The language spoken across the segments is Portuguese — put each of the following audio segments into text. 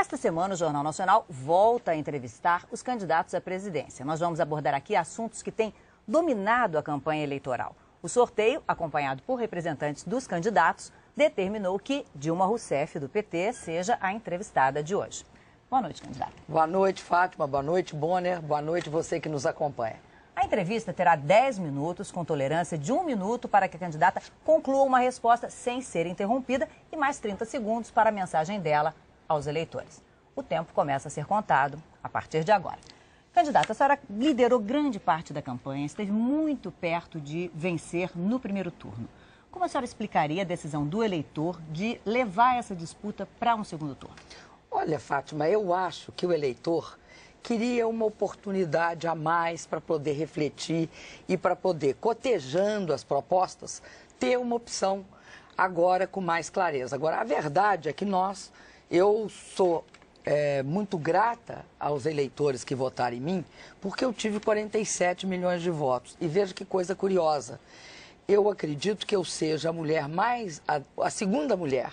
Esta semana, o Jornal Nacional volta a entrevistar os candidatos à presidência. Nós vamos abordar aqui assuntos que têm dominado a campanha eleitoral. O sorteio, acompanhado por representantes dos candidatos, determinou que Dilma Rousseff, do PT, seja a entrevistada de hoje. Boa noite, candidata. Boa noite, Fátima. Boa noite, Bonner. Boa noite, você que nos acompanha. A entrevista terá 10 minutos, com tolerância de 1 minuto para que a candidata conclua uma resposta sem ser interrompida e mais 30 segundos para a mensagem dela aos eleitores. O tempo começa a ser contado a partir de agora. Candidata, a senhora liderou grande parte da campanha, esteve muito perto de vencer no primeiro turno. Como a senhora explicaria a decisão do eleitor de levar essa disputa para um segundo turno? Olha, Fátima, eu acho que o eleitor queria uma oportunidade a mais para poder refletir e para poder, cotejando as propostas, ter uma opção agora com mais clareza. Agora, a verdade é que eu sou muito grata aos eleitores que votaram em mim, porque eu tive 47 milhões de votos. E veja que coisa curiosa, eu acredito que eu seja a segunda mulher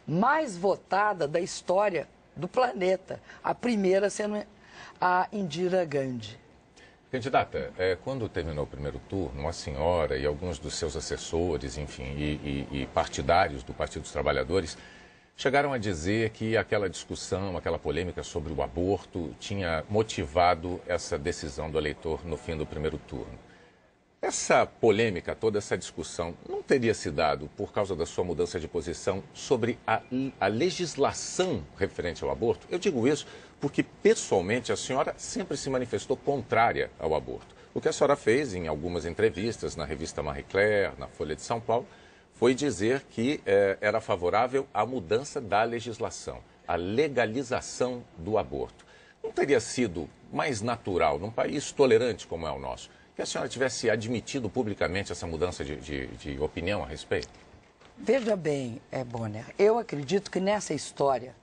mais votada da história do planeta, a primeira sendo a Indira Gandhi. Candidata, quando terminou o primeiro turno, a senhora e alguns dos seus assessores, enfim, e partidários do Partido dos Trabalhadores chegaram a dizer que aquela discussão, aquela polêmica sobre o aborto tinha motivado essa decisão do eleitor no fim do primeiro turno. Essa polêmica, toda essa discussão, não teria se dado por causa da sua mudança de posição sobre a legislação referente ao aborto? Eu digo isso porque, pessoalmente, a senhora sempre se manifestou contrária ao aborto. O que a senhora fez em algumas entrevistas na revista Marie Claire, na Folha de São Paulo, foi dizer que era favorável à mudança da legislação, à legalização do aborto. Não teria sido mais natural, num país tolerante como é o nosso, que a senhora tivesse admitido publicamente essa mudança de opinião a respeito? Veja bem, Bonner, eu acredito que nessa história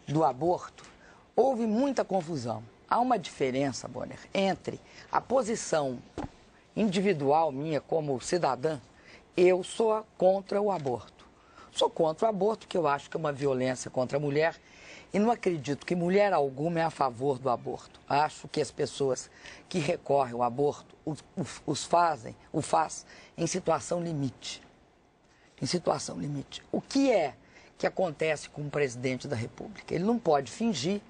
do aborto houve muita confusão. Há uma diferença, Bonner, entre a posição individual minha como cidadã. Eu sou contra o aborto. Sou contra o aborto porque eu acho que é uma violência contra a mulher e não acredito que mulher alguma é a favor do aborto. Acho que as pessoas que recorrem ao aborto o faz em situação limite. Em situação limite. O que acontece com o presidente da República? Ele não pode fingir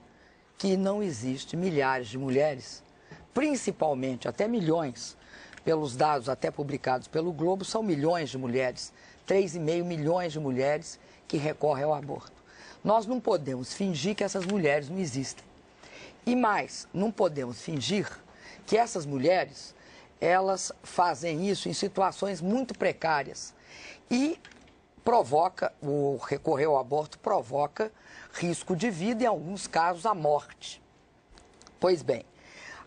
que não existe milhares de mulheres, principalmente até milhões, pelos dados até publicados pelo Globo, são milhões de mulheres, 3,5 milhões de mulheres que recorrem ao aborto. Nós não podemos fingir que essas mulheres não existem. E mais, não podemos fingir que essas mulheres, elas fazem isso em situações muito precárias. E o recorrer ao aborto provoca risco de vida e, em alguns casos, a morte. Pois bem,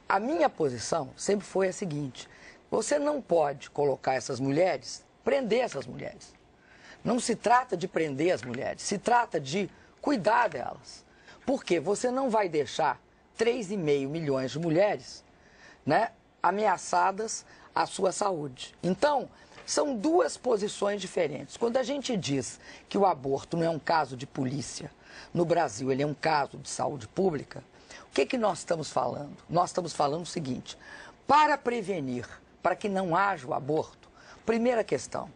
a minha posição sempre foi a seguinte: você não pode colocar essas mulheres, prender essas mulheres. Não se trata de prender as mulheres, se trata de cuidar delas. Porque você não vai deixar 3,5 milhões de mulheres, ameaçadas a sua saúde. Então, são duas posições diferentes. Quando a gente diz que o aborto não é um caso de polícia, no Brasil ele é um caso de saúde pública, o que nós estamos falando? Nós estamos falando o seguinte: para prevenir, para que não haja o aborto, primeira questão,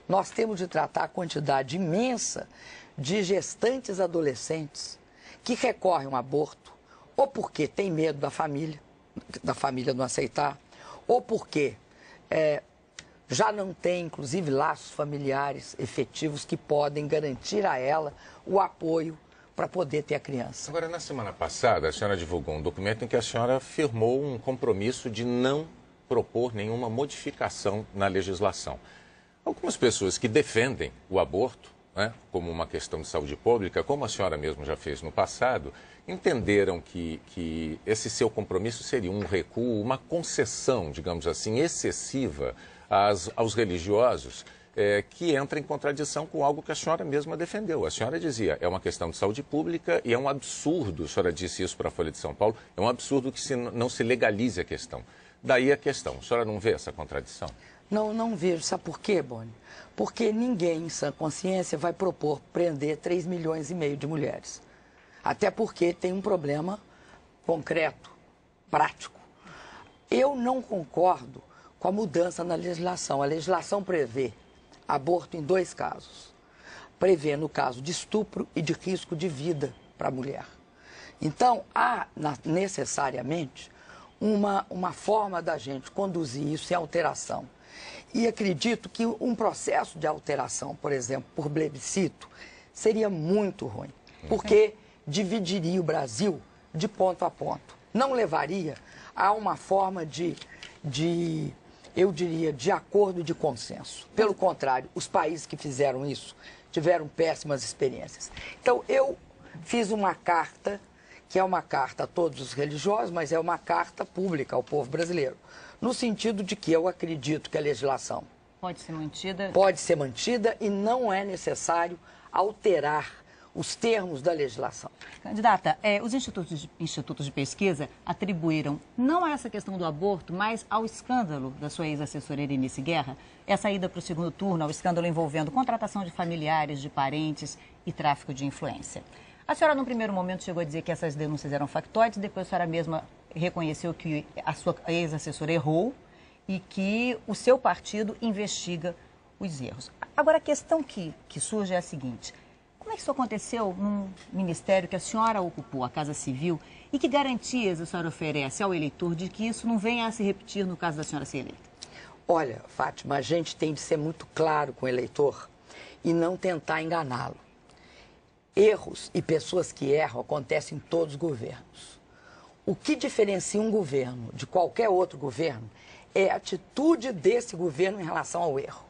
nós temos de tratar a quantidade imensa de gestantes adolescentes que recorrem ao aborto, ou porque tem medo da família não aceitar, ou porque já não tem, inclusive, laços familiares efetivos que podem garantir a ela o apoio para poder ter a criança. Agora, na semana passada, a senhora divulgou um documento em que a senhora firmou um compromisso de não propor nenhuma modificação na legislação. Algumas pessoas que defendem o aborto, como uma questão de saúde pública, como a senhora mesmo já fez no passado, entenderam que esse seu compromisso seria um recuo, uma concessão, digamos assim, excessiva aos religiosos, que entra em contradição com algo que a senhora mesma defendeu. A senhora dizia, é uma questão de saúde pública e é um absurdo, a senhora disse isso para a Folha de São Paulo, é um absurdo que não se legalize a questão. Daí a questão, a senhora não vê essa contradição? Não vejo. Sabe por quê, Boni? Porque ninguém em sã consciência vai propor prender 3,5 milhões de mulheres. Até porque tem um problema concreto, prático. Eu não concordo com a mudança na legislação. A legislação prevê aborto em 2 casos. Prevê no caso de estupro e de risco de vida para a mulher. Então, há necessariamente uma forma da gente conduzir isso sem alteração. E acredito que um processo de alteração, por exemplo, por plebiscito, seria muito ruim, porque dividiria o Brasil de ponto a ponto. Não levaria a uma forma eu diria, de acordo e de consenso. Pelo contrário, os países que fizeram isso tiveram péssimas experiências. Então, eu fiz uma carta, que é uma carta a todos os religiosos, mas é uma carta pública ao povo brasileiro, no sentido de que eu acredito que a legislação pode ser mantida. Pode ser mantida e não é necessário alterar os termos da legislação. Candidata, os institutos de pesquisa atribuíram não a essa questão do aborto, mas ao escândalo da sua ex-assessora Erenice Guerra, essa ida para o segundo turno, ao escândalo envolvendo contratação de familiares, de parentes e tráfico de influência. A senhora, no primeiro momento, chegou a dizer que essas denúncias eram factuais, depois a senhora mesma reconheceu que a sua ex-assessora errou e que o seu partido investiga os erros. Agora, a questão que surge é a seguinte: como é que isso aconteceu num ministério que a senhora ocupou, a Casa Civil, e que garantias a senhora oferece ao eleitor de que isso não venha a se repetir no caso da senhora ser eleita? Olha, Fátima, a gente tem de ser muito claro com o eleitor e não tentar enganá-lo. Erros e pessoas que erram acontecem em todos os governos. O que diferencia um governo de qualquer outro governo é a atitude desse governo em relação ao erro.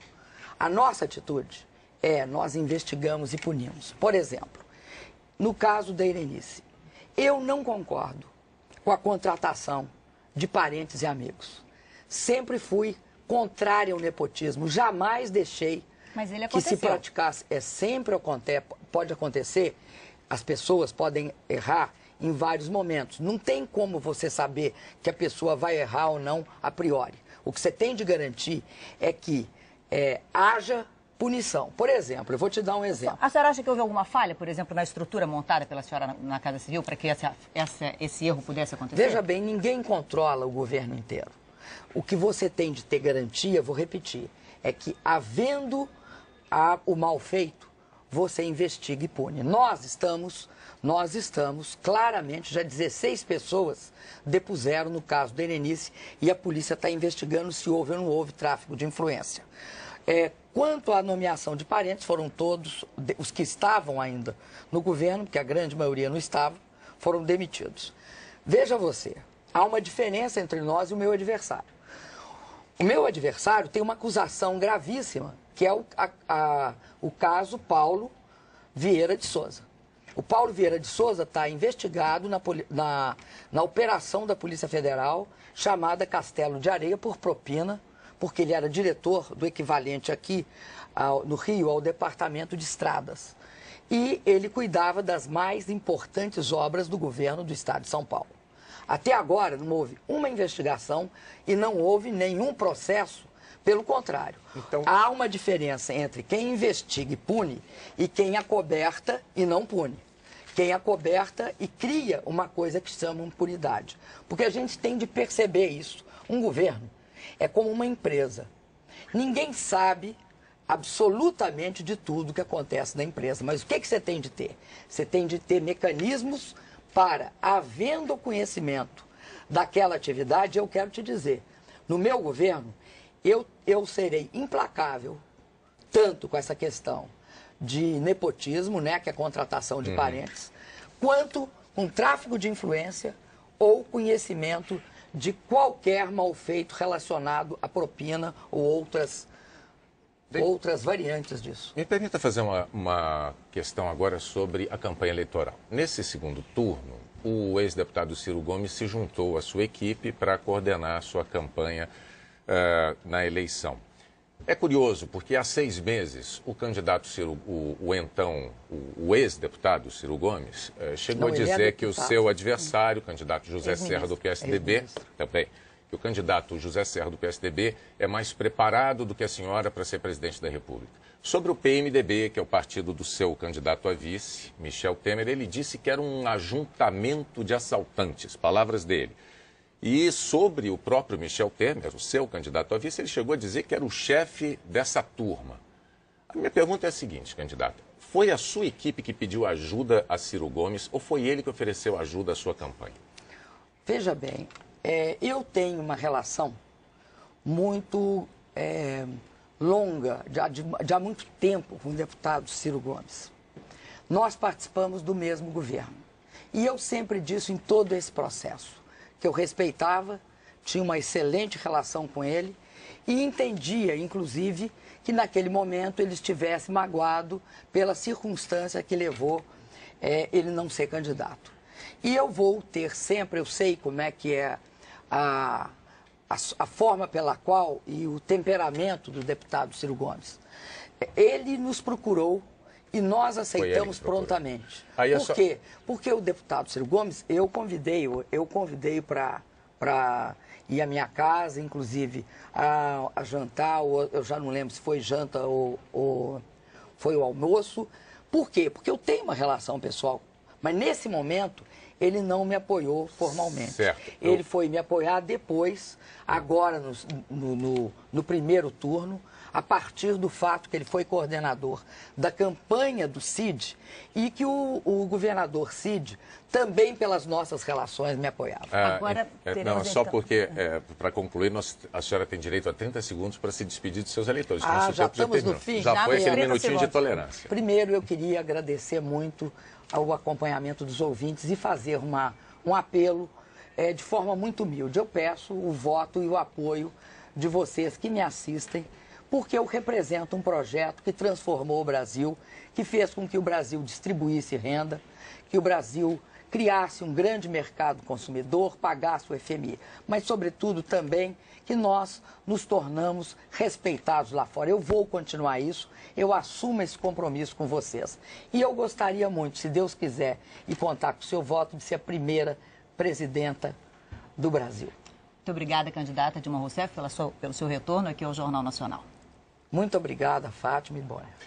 A nossa atitude nós investigamos e punimos. Por exemplo, no caso da Erenice, eu não concordo com a contratação de parentes e amigos. Sempre fui contrária ao nepotismo, jamais deixei que se praticasse. Sempre pode acontecer, as pessoas podem errar em vários momentos. Não tem como você saber que a pessoa vai errar ou não a priori. O que você tem de garantir é que haja punição. Por exemplo, eu vou te dar um exemplo. A senhora acha que houve alguma falha, por exemplo, na estrutura montada pela senhora na Casa Civil para que esse erro pudesse acontecer? Veja bem, ninguém controla o governo inteiro. O que você tem de ter garantia, vou repetir, é que havendo o mal feito, você investiga e pune. Nós estamos claramente, já 16 pessoas depuseram no caso da Erenice e a polícia está investigando se houve ou não houve tráfico de influência. Quanto à nomeação de parentes, foram todos, os que estavam ainda no governo, porque a grande maioria não estava, foram demitidos. Veja você, há uma diferença entre nós e o meu adversário. O meu adversário tem uma acusação gravíssima, que é o caso Paulo Vieira de Souza. O Paulo Vieira de Souza está investigado na operação da Polícia Federal chamada Castelo de Areia por propina, porque ele era diretor do equivalente aqui no Rio ao Departamento de Estradas. E ele cuidava das mais importantes obras do governo do Estado de São Paulo. Até agora não houve uma investigação e não houve nenhum processo, pelo contrário. Então, há uma diferença entre quem investiga e pune e quem acoberta e não pune. Quem acoberta e cria uma coisa que se chama impunidade. Porque a gente tem de perceber isso. Um governo é como uma empresa. Ninguém sabe absolutamente de tudo que acontece na empresa. Mas o que você tem de ter? Você tem de ter mecanismos para, havendo o conhecimento daquela atividade, eu quero te dizer, no meu governo, eu serei implacável, tanto com essa questão de nepotismo, né, que é a contratação de parentes, quanto com tráfico de influência ou conhecimento de qualquer malfeito relacionado à propina ou outras variantes disso. Me permita fazer uma questão agora sobre a campanha eleitoral. Nesse segundo turno, o ex-deputado Ciro Gomes se juntou à sua equipe para coordenar a sua campanha na eleição. É curioso, porque há 6 meses, o candidato Ciro, o ex-deputado Ciro Gomes, chegou a dizer que o seu adversário, o candidato José Serra do PSDB, também, que o candidato José Serra, do PSDB, é mais preparado do que a senhora para ser presidente da República. Sobre o PMDB, que é o partido do seu candidato a vice, Michel Temer, ele disse que era um ajuntamento de assaltantes, palavras dele. E sobre o próprio Michel Temer, o seu candidato a vice, ele chegou a dizer que era o chefe dessa turma. A minha pergunta é a seguinte, candidata. Foi a sua equipe que pediu ajuda a Ciro Gomes ou foi ele que ofereceu ajuda à sua campanha? Veja bem, eu tenho uma relação muito longa, de há muito tempo, com o deputado Ciro Gomes. Nós participamos do mesmo governo. E eu sempre disse em todo esse processo que eu respeitava, tinha uma excelente relação com ele e entendia, inclusive, que naquele momento ele estivesse magoado pela circunstância que levou ele não ser candidato. E eu vou ter sempre, eu sei como é que é a forma pela qual e o temperamento do deputado Ciro Gomes. Ele nos procurou e nós aceitamos prontamente. Por quê? Porque o deputado Ciro Gomes, eu convidei para ir à minha casa, inclusive a jantar, eu já não lembro se foi janta ou foi o almoço. Por quê? Porque eu tenho uma relação pessoal, mas nesse momento ele não me apoiou formalmente. Certo. Ele foi me apoiar depois, agora no primeiro turno, a partir do fato que ele foi coordenador da campanha do Cid e que o governador Cid, também pelas nossas relações, me apoiava. Agora, não, só porque, para concluir, a senhora tem direito a 30 segundos para se despedir dos seus eleitores. Já estamos no fim. Já foi aquele minutinho segundos de tolerância. Primeiro, eu queria agradecer muito ao acompanhamento dos ouvintes e fazer um apelo de forma muito humilde. Eu peço o voto e o apoio de vocês que me assistem, porque eu represento um projeto que transformou o Brasil, que fez com que o Brasil distribuísse renda, que o Brasil criasse um grande mercado consumidor, pagasse o FMI, mas, sobretudo, também que nós nos tornamos respeitados lá fora. Eu vou continuar isso, eu assumo esse compromisso com vocês. E eu gostaria muito, se Deus quiser, e contar com o seu voto, de ser a primeira presidenta do Brasil. Muito obrigada, candidata Dilma Rousseff, pelo seu retorno aqui ao Jornal Nacional. Muito obrigada, Fátima e Bonner.